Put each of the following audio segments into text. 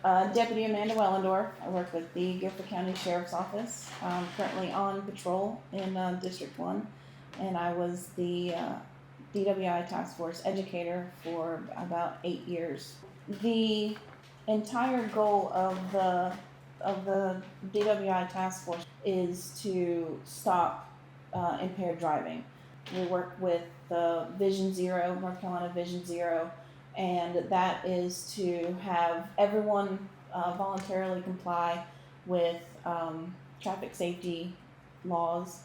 Deputy Amanda Wellendorf. I work with the Guilford County Sheriff's Office. I'm currently on patrol in District 1, and I was the DWI Task Force educator for about 8 years. The entire goal of the DWI Task Force is to stop impaired driving. We work with Vision Zero, North Carolina Vision Zero, and that is to have everyone voluntarily comply with traffic safety laws.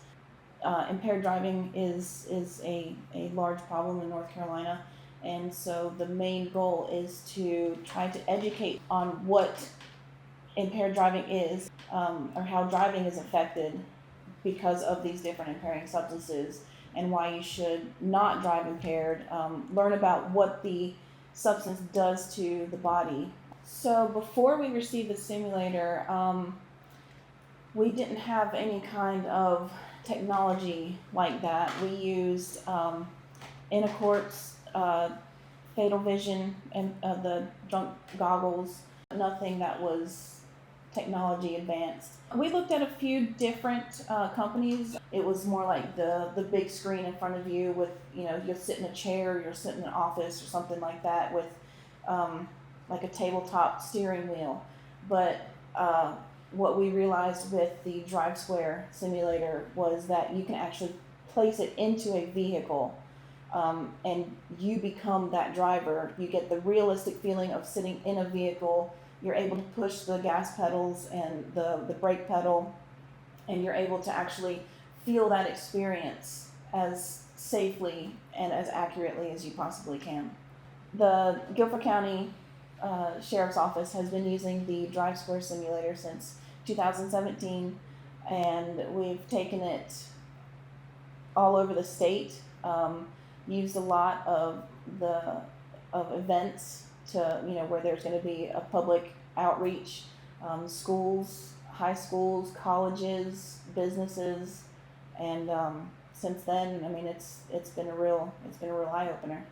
Impaired driving is a large problem in North Carolina, and so the main goal is to try to educate on what impaired driving is, or how driving is affected because of these different impairing substances, and why you should not drive impaired. Learn about what the substance does to the body. So before we received the simulator, we didn't have any kind of technology like that. We used Intercorp's Fatal Vision and the drunk goggles. Nothing that was technology advanced. We looked at a few different companies. It was more like the big screen in front of you with, you'll sit in a chair, you'll sit in an office or something like that with like a tabletop steering wheel. But what we realized with the Drive Square simulator was that you can actually place it into a vehicle, and you become that driver. You get the realistic feeling of sitting in a vehicle. You're able to push the gas pedals and the brake pedal, and you're able to actually feel that experience as safely and as accurately as you possibly can. The Guilford County Sheriff's Office has been using the Drive Square simulator since 2017, and we've taken it all over the state. Used a lot of events to, where there's going to be a public outreach, schools, high schools, colleges, businesses, and since then, it's been a real eye opener.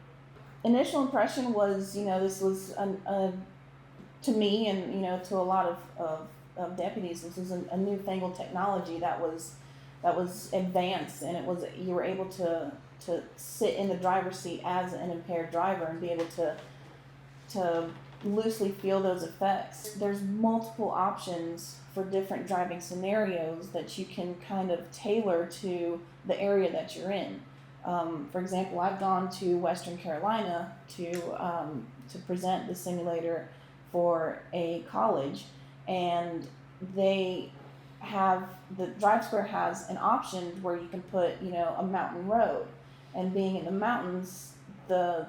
Initial impression was, this was to me and to a lot of deputies, this was a newfangled technology that was advanced, and you were able to sit in the driver's seat as an impaired driver and be able to loosely feel those effects. There's multiple options for different driving scenarios that you can kind of tailor to the area that you're in. For example, I've gone to Western Carolina to present the simulator for a college, and the Drive Square has an option where you can put a mountain road, and being in the mountains, the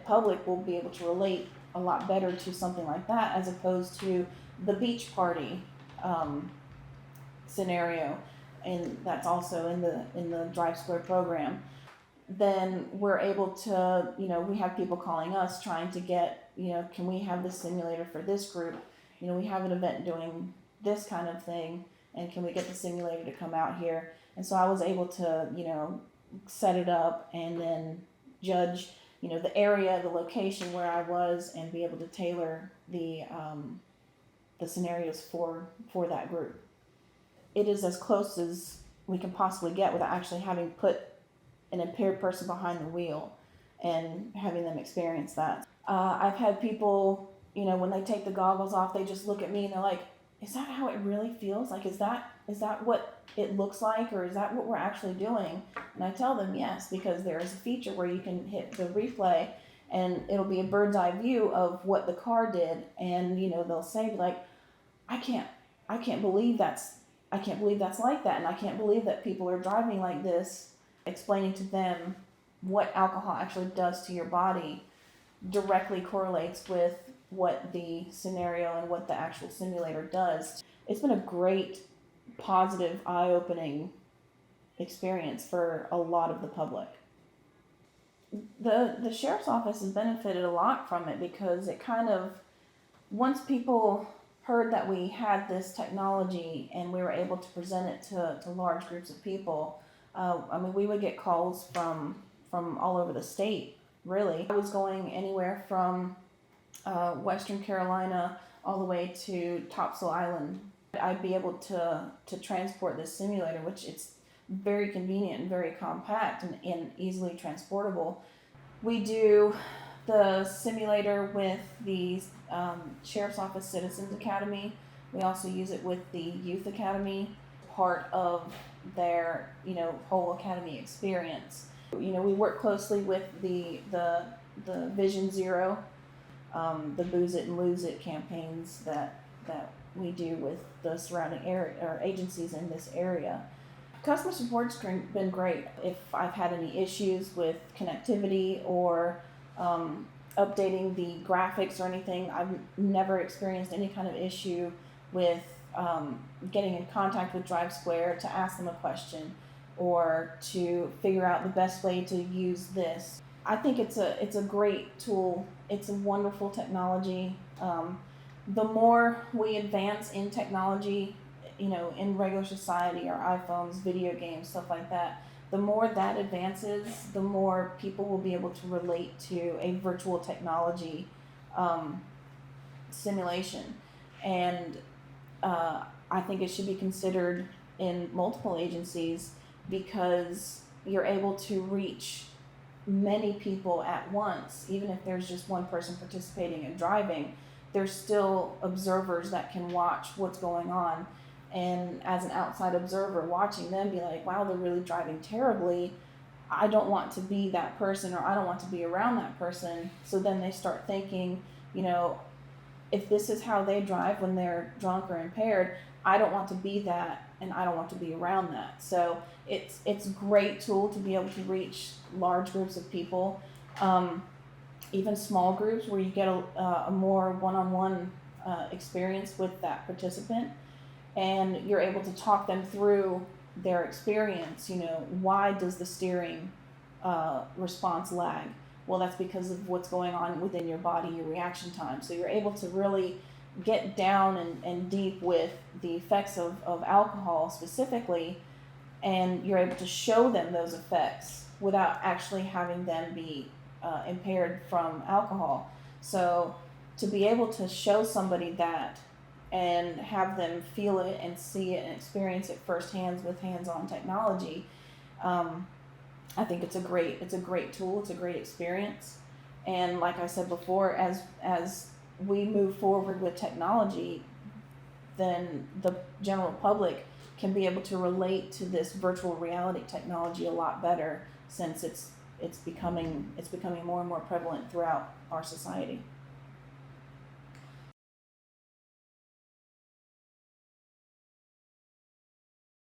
public will be able to relate a lot better to something like that as opposed to the beach party scenario, and that's also in the Drive Square program. Then we're able to, we have people calling us trying to get, can we have this simulator for this group? We have an event doing this kind of thing, and can we get the simulator to come out here? And so I was able to, set it up and then judge, the area, the location where I was, and be able to tailor the scenarios for that group. It is as close as we can possibly get without actually having put an impaired person behind the wheel and having them experience that. I've had people, when they take the goggles off, they just look at me and they're like, is that how it really feels? Like, is that what it looks like, or is that what we're actually doing? And I tell them yes, because there is a feature where you can hit the replay and it'll be a bird's eye view of what the car did, and they'll say like, I can't believe that's like that, and I can't believe that people are driving like this. Explaining to them what alcohol actually does to your body directly correlates with what the scenario and what the actual simulator does. It's been a great, positive, eye-opening experience for a lot of the public. The Sheriff's Office has benefited a lot from it, because it kind of, once people heard that we had this technology and we were able to present it to large groups of people, we would get calls from all over the state, really. I was going anywhere from Western Carolina all the way to Topsail Island. I'd be able to transport this simulator, which it's very convenient and very compact and easily transportable. We do the simulator with the Sheriff's Office Citizens Academy. We also use it with the Youth Academy, part of their whole academy experience. We work closely with the Vision Zero, the Booze It and Lose It campaigns that we do with the surrounding area or agencies in this area. Customer support's been great. If I've had any issues with connectivity or updating the graphics or anything, I've never experienced any kind of issue with getting in contact with Drive Square to ask them a question or to figure out the best way to use this. I think it's a great tool. It's a wonderful technology. The more we advance in technology, in regular society, our iPhones, video games, stuff like that, the more that advances, the more people will be able to relate to a virtual technology simulation. And I think it should be considered in multiple agencies because you're able to reach many people at once. Even if there's just one person participating and driving, there's still observers that can watch what's going on. And as an outside observer watching them be like, wow, they're really driving terribly. I don't want to be that person, or I don't want to be around that person. So then they start thinking, if this is how they drive when they're drunk or impaired, I don't want to be that, and I don't want to be around that. So it's a great tool to be able to reach large groups of people, even small groups where you get a more one-on-one experience with that participant, and you're able to talk them through their experience. Why does the steering response lag? Well, that's because of what's going on within your body, your reaction time. So you're able to really get down and deep with the effects of alcohol specifically, and you're able to show them those effects without actually having them be impaired from alcohol. So to be able to show somebody that and have them feel it and see it and experience it firsthand with hands-on technology, I think it's a great tool. It's a great experience. And like I said before, as we move forward with technology, then the general public can be able to relate to this virtual reality technology a lot better, since it's becoming more and more prevalent throughout our society.